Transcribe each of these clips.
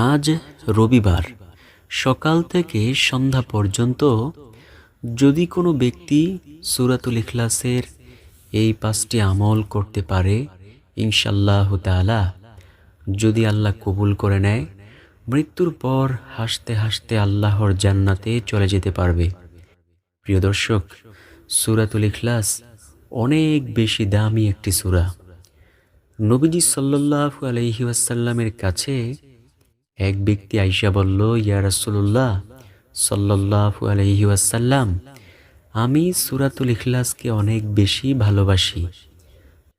আজ রবিবার সকাল থেকে সন্ধ্যা পর্যন্ত যদি কোনো ব্যক্তি সূরাতুল ইখলাসের এই 5টি আমল করতে পারে, ইনশাআল্লাহ তাআলা যদি আল্লাহ কবুল করে নেয়, মৃত্যুর পর হাসতে হাসতে আল্লাহর জান্নাতে চলে যেতে পারবে। প্রিয় দর্শক, সূরাতুল ইখলাস অনেক বেশি দামি একটি সূরা। নবীজি সাল্লাল্লাহু আলাইহি ওয়াসাল্লামের কাছে এক ব্যক্তি আইসা বলল, ইয়া রাসূলুল্লাহ সাল্লাল্লাহু আলাইহি ওয়াসাল্লাম, আমি সূরাতুল ইখলাসকে অনেক বেশি ভালোবাসি।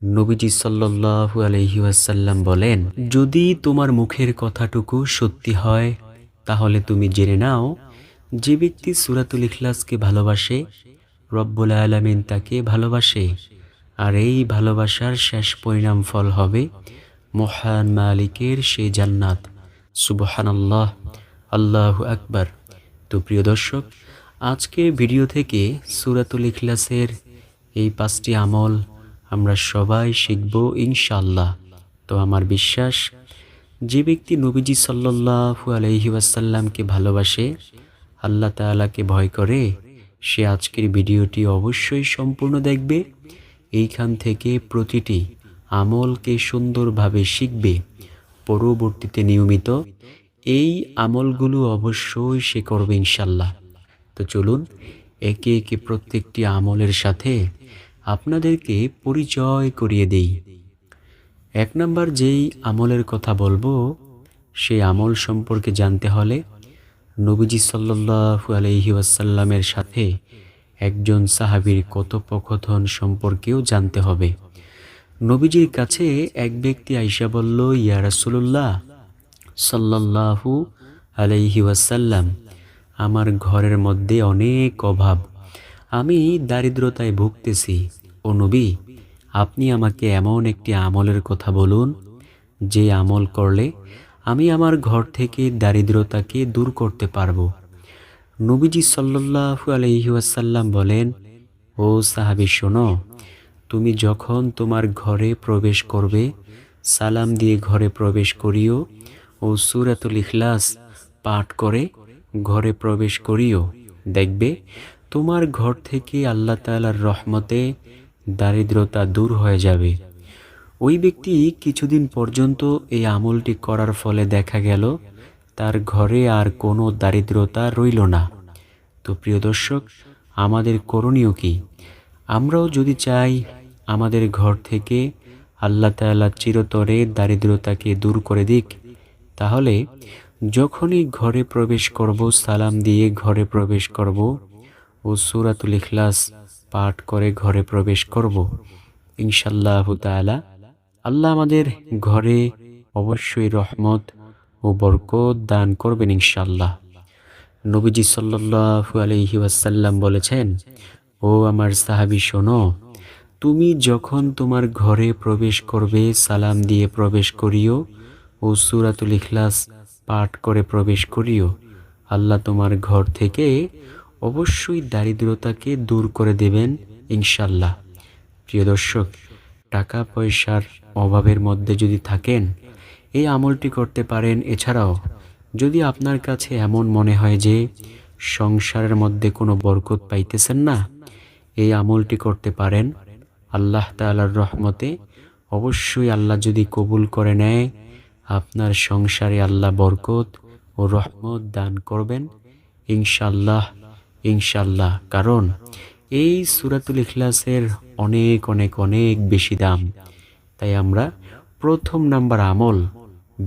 নবীজি সাল্লাল্লাহু আলাইহি ওয়াসাল্লাম বলেন, যদি তোমার মুখের কথাটুকু সত্যি হয়, তাহলে তুমি জেনে নাও, যে ব্যক্তি সূরাতুল ইখলাসকে ভালোবাসে, রব্বুল আলামিন তাকে ভালোবাসে। আর এই ভালোবাসার শেষ পরিণাম ফল হবে মহান মালিকের সেই জান্নাত। সুবহানাল্লাহ, আল্লাহু আকবার। তো প্রিয় দর্শক, আজকের ভিডিও থেকে সূরাতুল ইখলাসের এই 5টি আমল আমরা সবাই শিখব ইনশাআল্লাহ। তো আমার বিশ্বাস, যে ব্যক্তি নবীজি সাল্লাল্লাহু আলাইহি ওয়াসাল্লামকে ভালোবাসে, আল্লাহ তাআলাকে ভয় করে, সে আজকের ভিডিওটি অবশ্যই সম্পূর্ণ দেখবে। এইখান থেকে প্রতিটি আমলকে সুন্দরভাবে শিখবে। পরবর্তীতে নিয়মিত এই আমলগুলো অবশ্যই সে করবে ইনশাআল্লাহ। তো চলুন একে একে প্রত্যেকটি আমলের সাথে আপনাদেরকে পরিচয় করিয়ে দেই। 1 নম্বর যেই আমলের কথা বলবো, সেই আমল সম্পর্কে জানতে হলে নবীজি সাল্লাল্লাহু আলাইহি ওয়াসাল্লামের সাথে একজন সাহাবীর কথোপকথন সম্পর্কেও জানতে হবে। নবীজির কাছে এক ব্যক্তি আইসা বলল, ইয়া রাসূলুল্লাহ সাল্লাল্লাহু আলাইহি ওয়াসাল্লাম, আমার ঘরের মধ্যে অনেক অভাব, আমি দারিদ্রতায় ভুগতেছি। ও নবী, আপনি আমাকে এমন একটি আমলের কথা বলুন, যে আমল করলে আমি আমার ঘর থেকে দারিদ্রতাকে দূর করতে পারবো। নবীজি সাল্লাল্লাহু আলাইহি ওয়াসাল্লাম বলেন, ও সাহাবী শোনো, তুমি যখন তোমার ঘরে প্রবেশ করবে, সালাম দিয়ে ঘরে প্রবেশ করিও ও সূরাতুল ইখলাস পাঠ করে ঘরে প্রবেশ করিও। দেখবে তোমার ঘর থেকে আল্লাহ তাআলার রহমতে দারিদ্রতা দূর হয়ে যাবে। ওই ব্যক্তি কিছুদিন পর্যন্ত এই আমলটি করার ফলে দেখা গেল তার ঘরে আর কোনো দারিদ্রতা রইল না। তো প্রিয় দর্শক, আমাদের করণীয় কি? আমরাও যদি চাই আমাদের ঘর থেকে আল্লাহ তাআলা চিরতরে দারিদ্রতাকে দূর করে দিক, তাহলে যখনই ঘরে প্রবেশ করব, সালাম দিয়ে ঘরে প্রবেশ করব ও সূরাতুল ইখলাস পাঠ করে ঘরে প্রবেশ করব, ইনশাআল্লাহু তাআলা আল্লাহ আমাদের ঘরে অবশ্যই রহমত ও বরকত দান করবেন ইনশাআল্লাহ। নবীজি সাল্লাল্লাহু আলাইহি ওয়াসাল্লাম বলেছেন, ও আমার সাহাবী শোনো, তুমি যখন তোমার ঘরে প্রবেশ করবে, সালাম দিয়ে প্রবেশ করিও ও সূরাতুল ইখলাস পাঠ করে প্রবেশ করিও, আল্লাহ তোমার ঘর থেকে অবশ্যই দারিদ্রতাকে দূর করে দেবেন ইনশাআল্লাহ। প্রিয় দর্শক, টাকা পয়সার অভাবের মধ্যে যদি থাকেন, এই আমলটি করতে পারেন। এছাড়াও যদি আপনার কাছে এমন মনে হয় যে সংসারের মধ্যে কোনো বরকত পাইতেছেন না, এই আমলটি করতে পারেন। আল্লাহ তাআলার রহমতে অবশ্যই আল্লাহ যদি কবুল করে নেয়, আপনার সংসারে আল্লাহ বরকত ও রহমত দান করবেন ইনশাআল্লাহ, ইনশাআল্লাহ। কারণ এই সূরাতুল ইখলাসের অনেক অনেক অনেক বেশি দাম। তাই আমরা 1 নাম্বার আমল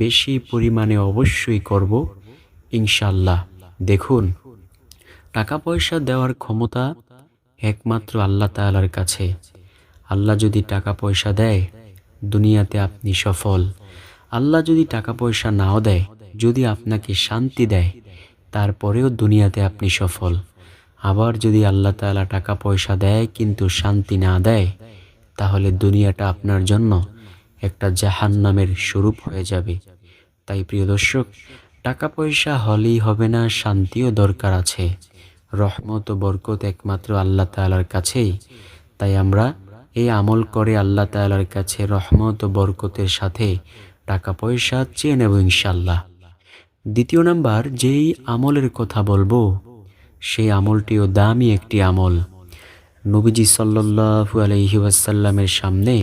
বেশি পরিমাণে অবশ্যই করব ইনশাআল্লাহ। দেখুন, টাকা পয়সা দেওয়ার ক্ষমতা একমাত্র আল্লাহ তাআলার কাছে। আল্লাহ যদি টাকা পয়সা দেয়, দুনিয়াতে আপনি সফল। আল্লাহ যদি টাকা পয়সা নাও দেয়, যদি আপনাকে শান্তি দেয়, তারপরেও দুনিয়াতে আপনি সফল। আবার যদি আল্লাহ তাআলা টাকা পয়সা দেয় কিন্তু শান্তি না দেয়, তাহলে দুনিয়াটা আপনার জন্য একটা জাহান্নামের স্বরূপ হয়ে যাবে। তাই প্রিয় দর্শক, টাকা পয়সা হলেই হবে না, শান্তিও দরকার আছে। রহমত ও বরকত একমাত্র আল্লাহ তাআলার কাছেই। তাই আমরা এই আমল করে আল্লাহ তাআলার কাছে রহমত ও বরকতের সাথে টাকা পয়সা চেয়ে নেব ইনশাআল্লাহ। দ্বিতীয় নাম্বার, যেই আমলের কথা বলবো সেই আমলটিও দামি একটি আমল। নবীজি সাল্লাল্লাহু আলাইহি ওয়াসাল্লামের সামনে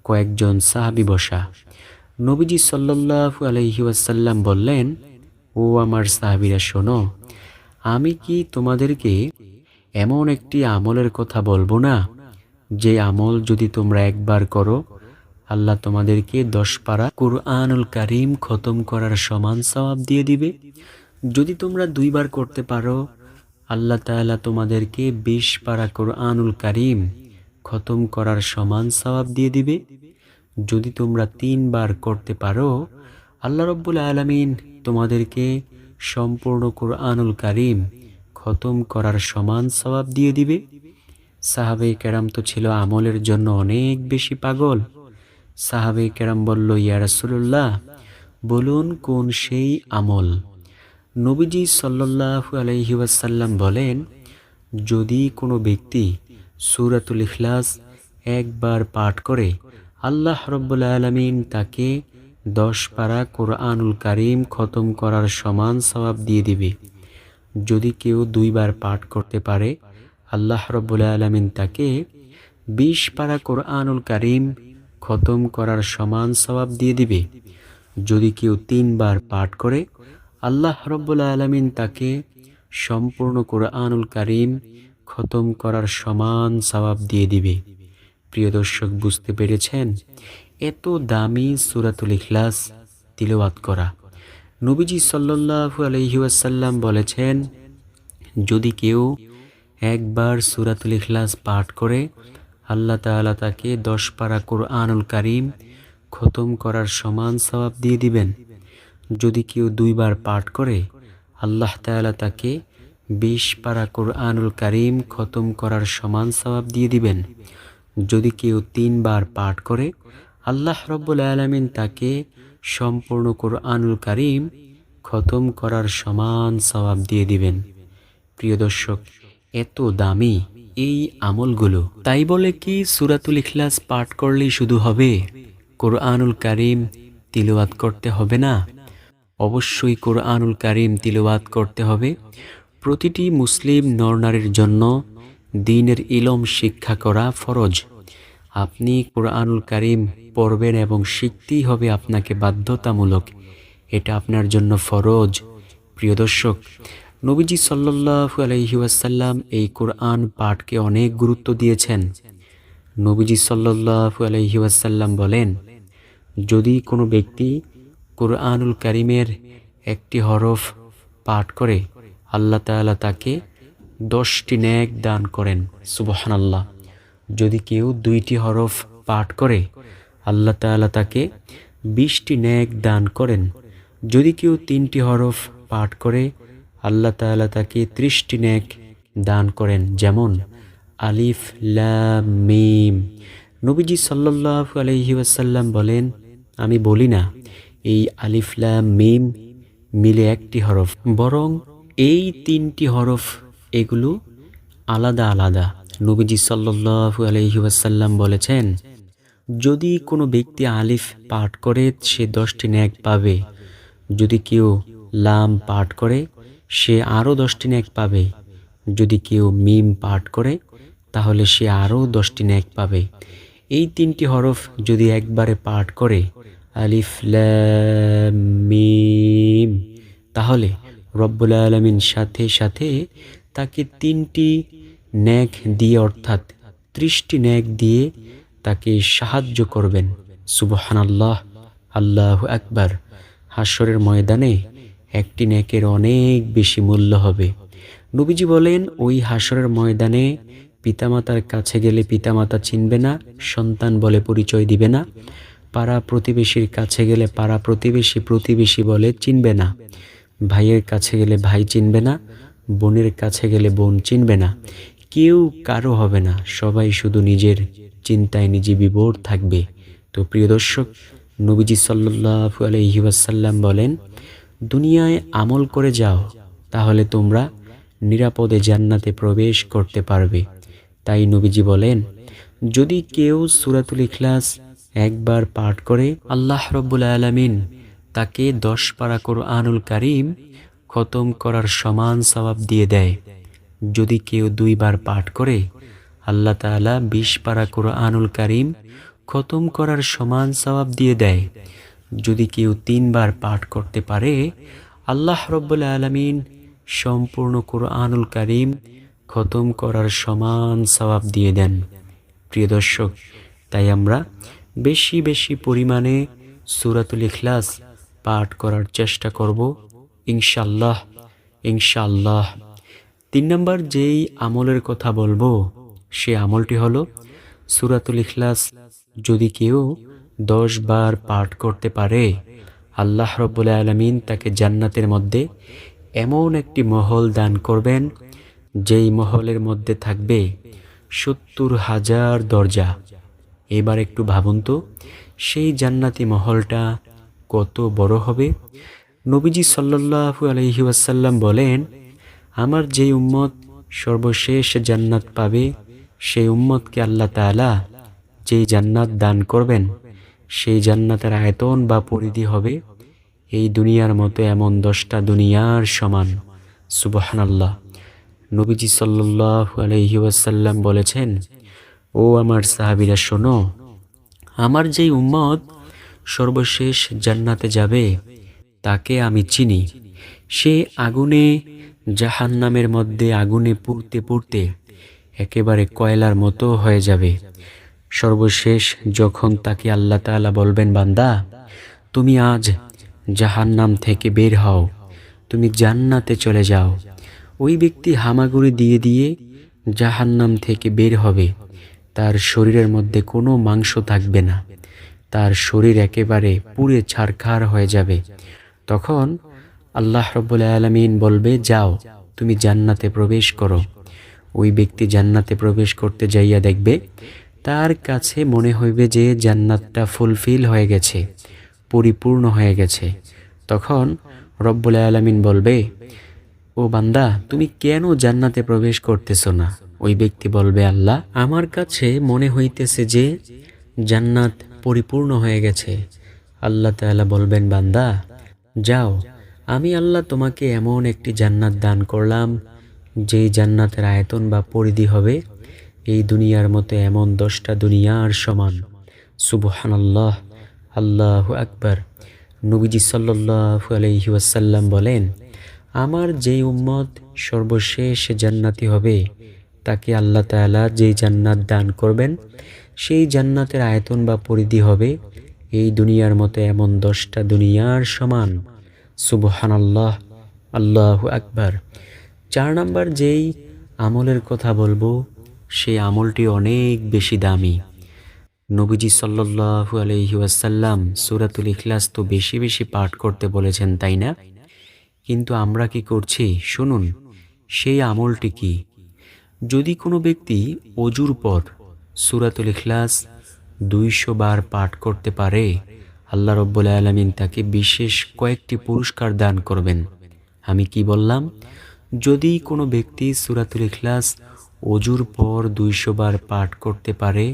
কয়েকজন সাহাবী বসা। নবীজি সাল্লাল্লাহু আলাইহি ওয়াসাল্লাম বললেন, ও আমার সাহাবীরা শোনো, আমি কি তোমাদেরকে এমন একটি আমলের কথা বলবো না, যে আমল যদি তোমরা একবার করো আল্লাহ তোমাদেরকে 10 পারা কুরআনুল কারীম খতম করার সমান সওয়াব দিয়ে দিবে। যদি তোমরা 2 বার করতে পারো আল্লাহ তাআলা তোমাদেরকে 20 পারা কুরআনুল কারীম খতম করার সমান সওয়াব দিয়ে দিবে। যদি তোমরা 3 বার করতে পারো আল্লাহ রাব্বুল আলামিন তোমাদেরকে সম্পূর্ণ কুরআনুল কারীম খতম করার সমান সওয়াব দিয়ে দিবে। সাহাবায়ে কেরাম তো ছিল আমলের জন্য অনেক বেশি পাগল। সাহাবায়ে কেরাম বলল, ইয়া রাসূলুল্লাহ, বলুন কোন সেই আমল? নবীজি সাল্লাল্লাহু আলাইহি ওয়াসাল্লাম বলেন, যদি কোনো ব্যক্তি সূরাতুল ইখলাস একবার পাঠ করে আল্লাহ রাব্বুল আলামিন তাকে 10 পারা কুরআনুল কারীম খতম করার সমান সওয়াব দিয়ে দিবে। যদি কেউ 2 বার পাঠ করতে পারে আল্লাহ রাব্বুল আলামিন তাকে 20 পারা কুরআনুল কারীম খতম করার সমান সওয়াব দিয়ে দিবে। যদি কেউ 3 বার পাঠ করে আল্লাহ রাব্বুল আলামিন তাকে সম্পূর্ণ কুরআনুল কারীম খতম করার সমান সওয়াব দিয়ে দিবে। প্রিয় দর্শক, বুঝতে পেরেছেন এত দামি সূরাতুল ইখলাস তিলাওয়াত করা। নবীজি সাল্লাল্লাহু আলাইহি ওয়াসাল্লাম বলেছেন, যদি কেউ একবার সূরাতুল ইখলাস পাঠ করে আল্লাহ তাআলা তাকে 10 পারা কুরআনুল কারীম খতম করার সমান সওয়াব দিয়ে দিবেন। যদি কেউ 2 বার পাঠ করে আল্লাহ তাআলা তাকে 20 পারা কুরআনুল কারীম খতম করার সমান সওয়াব দিয়ে দিবেন। যদি কেউ 3 বার পাঠ করে আল্লাহ রাব্বুল আলামিন তাকে সম্পূর্ণ কুরআনুল কারীম খতম করার সমান সওয়াব দিয়ে দিবেন। প্রিয় দর্শক, এত দামি এই আমলগুলো, তাই বলে কি সূরাতুল ইখলাস পাঠ করলেই শুধু হবে? কুরআনুল কারীম তিলাওয়াত করতে হবে না? অবশ্যই কুরআনুল কারীম তিলাওয়াত করতে হবে। প্রতিটি মুসলিম নরনারীর জন্য দ্বীনের ইলম শিক্ষা করা ফরজ। আপনি কুরআনুল কারীম পড়বেন এবং শিখতেই হবে, আপনাকে বাধ্যতামূলক, এটা আপনার জন্য ফরজ। প্রিয় দর্শক, নবীজি সাল্লাল্লাহু আলাইহি ওয়াসাল্লাম এই কুরআন পাঠকে অনেক গুরুত্ব দিয়েছেন। নবীজি সাল্লাল্লাহু আলাইহি ওয়াসাল্লাম বলেন, যদি কোনো ব্যক্তি কুরআনুল কারীমের একটি হরফ পাঠ করে আল্লাহ তাআলা তাকে 10টি নেক দান করেন। সুবহানাল্লাহ। যদি কেউ 2টি হরফ পাঠ করে আল্লাহ তাআলা তাকে 20টি নেক দান করেন। যদি কেউ 3টি হরফ পাঠ করে আল্লাহ তাআলা তাকে 30টি নেক দান করেন, যেমন আলিফ লাম মিম। নবীজি সাল্লাল্লাহু আলাইহি ওয়াসাল্লাম বলেন, আমি বলি না এই আলিফ লাম মিম মিলে একটি হরফ, বরং এই 3টি হরফ এগুলো আলাদা আলাদা। নবীজি সাল্লাল্লাহু আলাইহি ওয়াসাল্লাম বলেছেন, যদি কোনো ব্যক্তি আলিফ পাঠ করে সে 10টি নেক পাবে। যদি কেউ লাম পাঠ করে সে আরও 10টি নেক পাবে। যদি কেউ মিম পাঠ করে তাহলে সে আরও 10টি নেক পাবে। এই 3টি হরফ যদি একবারে পাঠ করে আলিফ লাম মিম, তাহলে রব্বুল আলামিন সাথে সাথে তাকে 3টি নেক দিয়ে, অর্থাৎ 30টি নেক দিয়ে তাকে সাহায্য করবেন। সুবহানাল্লাহ, আল্লাহু আকবার। হাশরের ময়দানে একটি নেকের অনেক বেশি মূল্য হবে। নবীজি বলেন, ওই হাশরের ময়দানে পিতামাতার কাছে গেলে পিতামাতা চিনবে না, সন্তান বলে পরিচয় দিবে না। পাড়া প্রতিবেশীর কাছে গেলে পাড়া প্রতিবেশী প্রতিবেশী বলে চিনবে না। ভাইয়ের কাছে গেলে ভাই চিনবে না, বোনের কাছে গেলে বোন চিনবে না। কেউ কারো হবে না, সবাই শুধু নিজের চিন্তায় নিজে বিভোর থাকবে। তো প্রিয় দর্শক, নবীজি সাল্লাল্লাহু আলাইহি ওয়াসাল্লাম বলেন, দুনিয়ায় আমল করে যাও, তাহলে তোমরা নিরাপদে জান্নাতে প্রবেশ করতে পারবে। তাই নবীজি বলেন, যদি কেউ সূরাতুল ইখলাস একবার পাঠ করে আল্লাহ রাব্বুল আলামিন তাকে 10 পারা কোরআনুল কারীম খতম করার সমান সওয়াব দিয়ে দেয়। যদি কেউ 2 বার পাঠ করে, আল্লাহ তাআলা 20 পারা কোরআনুল কারীম খতম করার সমান সওয়াব দিয়ে দেয়। যদি কেউ 3 বার পাঠ করতে পারে, আল্লাহ রাব্বুল আলামিন সম্পূর্ণ কোরআনুল কারীম খতম করার সমান সওয়াব দিয়ে দেন। প্রিয় দর্শক, তাই আমরা বেশি বেশি পরিমাণে সূরাতুল ইখলাস পাঠ করার চেষ্টা করব ইনশাআল্লাহ। ইনশাআল্লাহ 3 নম্বর যেই আমলের কথা বলবো, সে আমলটি হলো সূরাতুল ইখলাস যদি কেউ 10 বার পাঠ করতে পারে, আল্লাহ রাব্বুল আলামিন তাকে জান্নাতের মধ্যে এমন একটি মহল দান করবেন, যেই মহলের মধ্যে থাকবে 70,000 দরজা। এবার একটু ভাবুন তো, সেই জান্নাতি মহলটা কত বড় হবে। নবীজি সাল্লাল্লাহু আলাইহি ওয়াসাল্লাম বলেন, আমার যেই উম্মত সর্বশেষ জান্নাত পাবে, সেই উম্মতকে আল্লাহ তাআলা যেই জান্নাত দান করবেন, সেই জান্নাতের আয়তন বা পরিধি হবে এই দুনিয়ার মতো এমন 10টা দুনিয়ার সমান। সুবহানাল্লাহ। নবীজি সাল্লাল্লাহু আলাইহি ওয়াসাল্লাম বলেছেন, ও আমার সাহাবীরা শোনো, আমার যেই উম্মত সর্বশেষ জান্নাতে যাবে তাকে আমি চিনি। সে আগুনে, জাহান্নামের মধ্যে আগুনে পুড়তে পুড়তে একেবারে কয়লার মতো হয়ে যাবে। সর্বশেষ যখন তাকে আল্লাহ তাআলা বলবেন, বান্দা তুমি আজ জাহান্নাম থেকে বের হও, তুমি জান্নাতে চলে যাও, ওই ব্যক্তি হামাগুড়ি দিয়ে দিয়ে জাহান্নাম থেকে বের হবে। তার শরীরের মধ্যে কোনো মাংস থাকবে না, তার শরীর একেবারে পুড়ে ছারখার হয়ে যাবে। তখন আল্লাহ রাব্বুল আলামিন বলবে, যাও তুমি জান্নাতে প্রবেশ করো। ওই ব্যক্তি জান্নাতে প্রবেশ করতে যাইয়া দেখবে তার কাছে মনে হইবে যে জান্নাতটা ফুলফিল হয়ে গেছে, পরিপূর্ণ হয়ে গেছে। তখন রব্বুল আলামিন বলবে, ও বান্দা তুমি কেন জান্নাতে প্রবেশ করতেছ না? ওই ব্যক্তি বলবে, আল্লাহ আমার কাছে মনে হইতেছে যে জান্নাত পরিপূর্ণ হয়ে গেছে। আল্লাহ তাআলা বলবেন, বান্দা যাও, আমি আল্লাহ তোমাকে এমন একটি জান্নাত দান করলাম, যেই জান্নাতের আয়তন বা পরিধি হবে এই দুনিয়ার মতো এমন 10টা দুনিয়ার সমান। সুবহানাল্লাহ, আল্লাহু আকবার। নবীজি সাল্লাল্লাহু আলাইহি ওয়াসাল্লাম বলেন, আমার যেই উম্মত সর্বশেষ জান্নাতি হবে তাকে আল্লাহ তাআলা যেই জান্নাত দান করবেন, সেই জান্নাতের আয়তন বা পরিধি হবে এই দুনিয়ার মতো এমন 10টা দুনিয়ার সমান। সুবহানাল্লাহ, আল্লাহু আকবার। 4 নম্বর যেই আমলের কথা বলবো, সেই আমলটি অনেক বেশি দামি। নবীজি সাল্লাল্লাহু আলাইহি ওয়াসাল্লাম সূরাতুল ইখলাস তো বেশি বেশি পাঠ করতে বলেছেন, তাই না? কিন্তু আমরা কি করছি শুনুন, সেই আমলটি কি? যদি কোনো ব্যক্তি ওযুর পর সূরাতুল ইখলাস 200 বার পাঠ করতে পারে, আল্লাহ রাব্বুল আলামিন তাকে বিশেষ কয়েকটি পুরস্কার দান করবেন। আমি কি বললাম? যদি কোনো ব্যক্তি সূরাতুল ইখলাস ওযুর পর 200 বার পাঠ করতে পারে,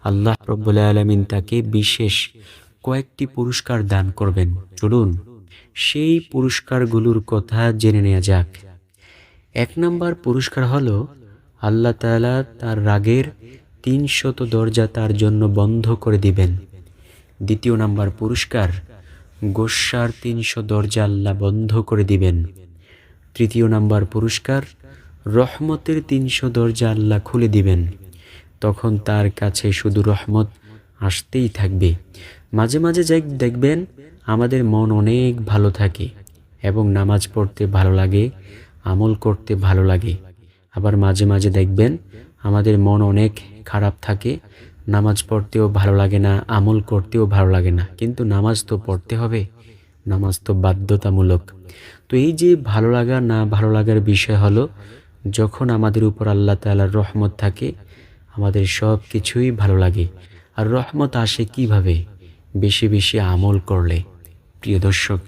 আল্লাহ রাব্বুল আলামিন তাকে বিশেষ কয়েকটি পুরস্কার দান করবেন। চলুন সেই পুরস্কারগুলোর কথা জেনে নেওয়া যাক। 1 নম্বর পুরস্কার হলো, আল্লাহ তাআলা তার রাগের 300 দরজা তার জন্য বন্ধ করে দিবেন। 2 নম্বর পুরস্কার, গোস্বার 300 দরজা আল্লাহ বন্ধ করে দিবেন। 3 নম্বর পুরস্কার, রহমতের 300 দরজা আল্লাহ খুলে দিবেন। তখন তার কাছে শুধু রহমত আসতেই থাকবে। মাঝে মাঝে দেখবেন আমাদের মন অনেক ভালো থাকে এবং নামাজ পড়তে ভালো লাগে, আমল করতে ভালো লাগে। আবার মাঝে মাঝে দেখবেন আমাদের মন অনেক খারাপ থাকে, নামাজ পড়তেও ভালো লাগে না, আমল করতেও ভালো লাগে না, কিন্তু নামাজ তো পড়তে হবে, নামাজ তো বাধ্যতামূলক। তো এই যে ভালো লাগা না ভালো লাগার বিষয় হলো, যখন আমাদের উপর আল্লাহ তাআলার রহমত থাকে আমাদের সব কিছুই ভালো লাগে। আর রহমত আসে কিভাবে? বেশি বেশি আমল করলে। প্রিয় দর্শক,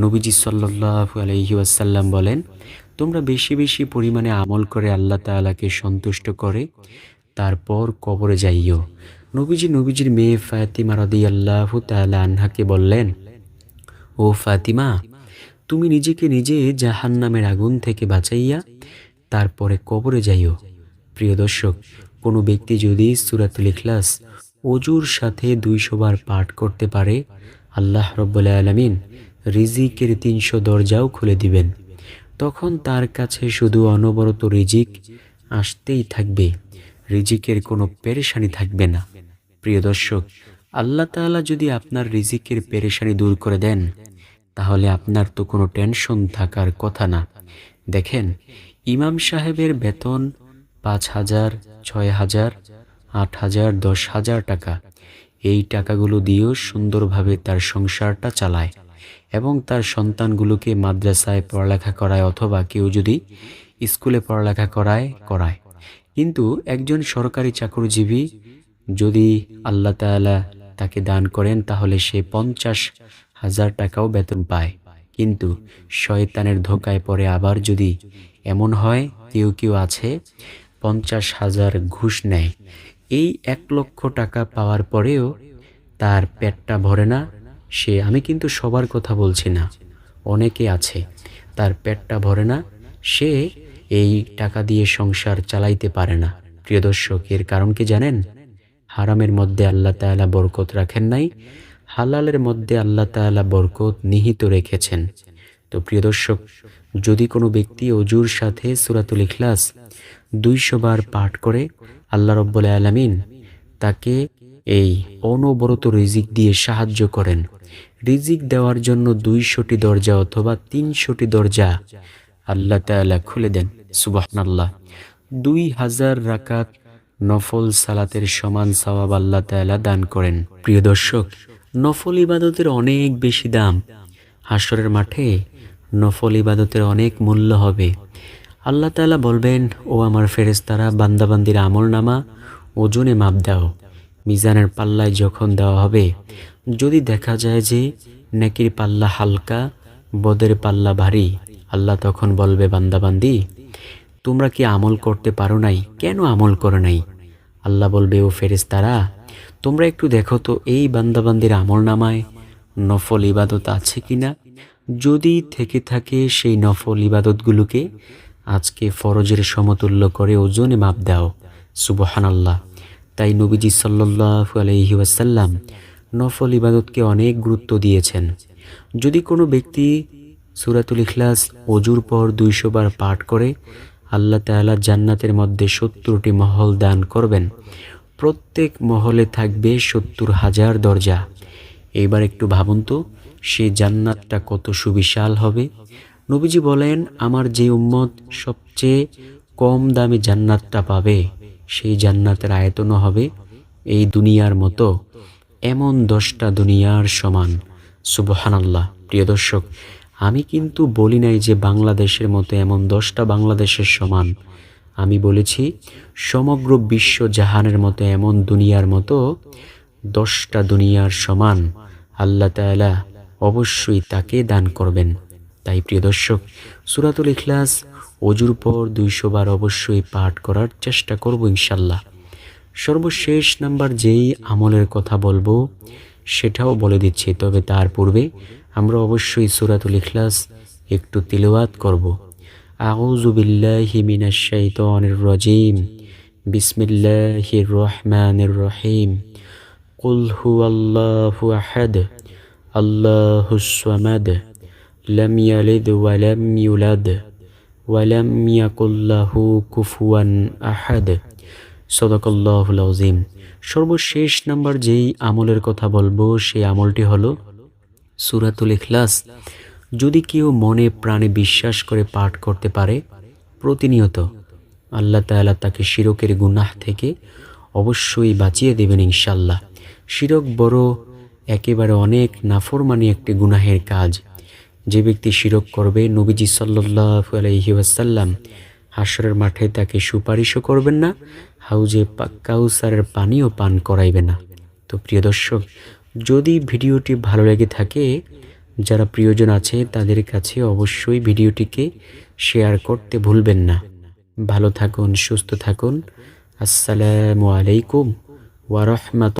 নবীজি সাল্লাল্লাহু আলাইহি ওয়াসাল্লাম বলেন, তোমরা বেশি বেশি পরিমাণে আমল করে আল্লাহ তাআলাকে সন্তুষ্ট করে তারপর কবরে যাইও। নবীজির মেয়ে ফাতিমা রাদিয়াল্লাহু তাআলা আনহাকে বললেন, ও ফাতিমা, তুমি নিজেকে নিজে জাহান্নামের আগুন থেকে বাঁচাইয়া তারপরে কবরে যাইও। প্রিয় দর্শক, কোনো ব্যক্তি যদি সূরাতুল ইখলাস অজুর সাথে 200 বার পাঠ করতে পারে, আল্লাহ রাব্বুল আলামিন রিজিকের 300 দরজাও খুলে দিবেন। তখন তার কাছে শুধু অনবরত রিজিক আসতেই থাকবে, রিজিকের কোনো পেরেশানি থাকবে না। প্রিয় দর্শক, আল্লাহ তাআলা যদি আপনার রিজিকের পেরেশানি দূর করে দেন, তাহলে আপনার তো কোনো টেনশন থাকার কথা না। দেখেন, ইমাম সাহেবের বেতন 5,000, 6,000, 8,000, 10,000 টাকা। এই টাকাগুলো দিয়েও সুন্দরভাবে তার সংসারটা চালায় এবং তার সন্তানগুলোকে মাদ্রাসায় পড়ালেখা করায়, অথবা কেউ যদি স্কুলে পড়ালেখা করায়। কিন্তু একজন সরকারি চাকরিজীবী যদি আল্লাহ তাআলা তাকে দান করেন, তাহলে সে 50,000 টাকাও বেতন পায়। কিন্তু শয়তানের ধোকায় পড়ে আবার যদি এমন হয়, কেউ আছে 50,000 ঘুষ নেয়, এই 1,00,000 টাকা পাওয়ার পরেও তার পেটটা ভরে না। আমি কিন্তু সবার কথা বলছি না, অনেকে আছে তার পেটটা ভরে না, সে এই টাকা দিয়ে সংসার চালাইতে পারে না। প্রিয় দর্শক, এর কারণ কি জানেন? হারামের মধ্যে আল্লাহ তাআলা বরকত রাখেন নাই, হালালের মধ্যে আল্লাহ তাআলা বরকত নিহিত রেখেছেন। তো প্রিয় দর্শক, যদি কোনো ব্যক্তি অজুর সাথে সূরাতুল ইখলাস 200 বার পাঠ করে, আল্লাহ রাব্বুল আলামিন তাকে এই অনবরত রিজিক দিয়ে সাহায্য করেন। রিজিক দেওয়ার জন্য 200টি দরজা অথবা 300টি দরজা আল্লাহ তাআলা খুলে দেন। সুবহানাল্লাহ। 2000 রাকাত নফল সালাতের সমান সওয়াব আল্লাহ তাআলা দান করেন। প্রিয় দর্শক, নফল ইবাদতের অনেক বেশি দাম। হাশরের মাঠে নফল ইবাদতের অনেক মূল্য হবে। আল্লাহ তাআলা বলবেন, ও আমার ফেরেশতারা, বান্দাবান্দির আমলনামা ওজনে মাপ দাও। মিজানের পাল্লায় যখন দেওয়া হবে, যদি দেখা যায় যে নেকির পাল্লা হালকা, বদের পাল্লা ভারী, আল্লাহ তখন বলবে, বান্দাবান্দি, তোমরা কি আমল করতে পারো নাই? কেন আমল করো নাই? আল্লাহ বলবে, ও ফেরেশতারা, তোমরা একটু দেখো তো এই বান্দাবান্দির আমলনামায় নফল ইবাদত আছে কিনা। যদি থেকে থাকে, সেই নফল ইবাদতগুলোকে আজকে ফরজের সমতুল্য করে ওজনে মাপ দাও। সুবহানাল্লাহ। তাই নবীজি সাল্লাল্লাহু আলাইহি ওয়াসাল্লাম নফল ইবাদতকে অনেক গুরুত্ব দিয়েছেন। যদি কোনো ব্যক্তি সূরাতুল ইখলাস ওজুর পর 200 বার পাঠ করে, আল্লাহ তাআলা জান্নাতের মধ্যে 70টি মহল দান করবেন। প্রত্যেক মহলে থাকবে 70,000 দরজা। এইবার একটু ভাবুন তো, সেই জান্নাতটা কত সুবিশাল হবে। নবীজি বলেন, আমার যে উম্মত সবচেয়ে কম দামে জান্নাতটা পাবে, সেই জান্নাতের আয়তনও হবে এই দুনিয়ার মতো, এমন 10টা দুনিয়ার সমান। সুবহানাল্লাহ। প্রিয় দর্শক, আমি কিন্তু বলি নাই যে বাংলাদেশের মতো এমন 10টা বাংলাদেশের সমান। আমি বলেছি সমগ্র বিশ্ব জাহানের মতো, এমন দুনিয়ার মতো 10টা দুনিয়ার সমান আল্লাহ তাআলা অবশ্যই তাকে দান করবেন। তাই প্রিয় দর্শক, সূরাতুল ইখলাস ওজুর পর 200 বার অবশ্যই পাঠ করার চেষ্টা করব ইনশাল্লাহ। সর্বশেষ নাম্বার যেই আমলের কথা বলবো, সেটাও বলে দিচ্ছি, তবে তার পূর্বে আমরা অবশ্যই সূরাতুল ইখলাস একটু তিলাওয়াত করব। আউযু বিল্লাহি মিনাশ শাইতানির রাজীম। বিসমিল্লাহির রহমানির রহিম। কুল হুয়াল্লাহু আহাদ, আল্লাহুস সামাদ, লাম ইয়ালিদ ওয়া লাম ইউলাদ ওয়া লাম ইয়াকুল লাহু কুফুয়ান আহাদ। সাদাকাল্লাহুল আযীম। সর্বশেষ নাম্বার যেই আমলের কথা বলবো, সেই আমলটি হলো সূরাতুল ইখলাস যদি কেউ মনে প্রাণে বিশ্বাস করে পাঠ করতে পারে প্রতিনিয়ত, আল্লাহ তাআলা তাকে শিরকের গুনাহ থেকে অবশ্যই বাঁচিয়ে দেবেন ইনশাল্লাহ। শিরক বড় একেবারে অনেক নাফরমানি একটি গুনাহের কাজ। যে ব্যক্তি শিরক করবে, নবীজি সাল্লাল্লাহু আলাইহি ওয়াসাল্লাম হাশরের মাঠে তাকে সুপারিশও করবেন না, হাউজে কাউসারের পানিও পান করাইবে না। তো প্রিয় দর্শক, যদি ভিডিওটি ভালো লেগে থাকে, যারা প্রিয়জন আছে তাদের কাছে অবশ্যই ভিডিওটিকে শেয়ার করতে ভুলবেন না। ভালো থাকুন, সুস্থ থাকুন। আসসালামু আলাইকুম ওয়া রাহমাতুল্লাহ।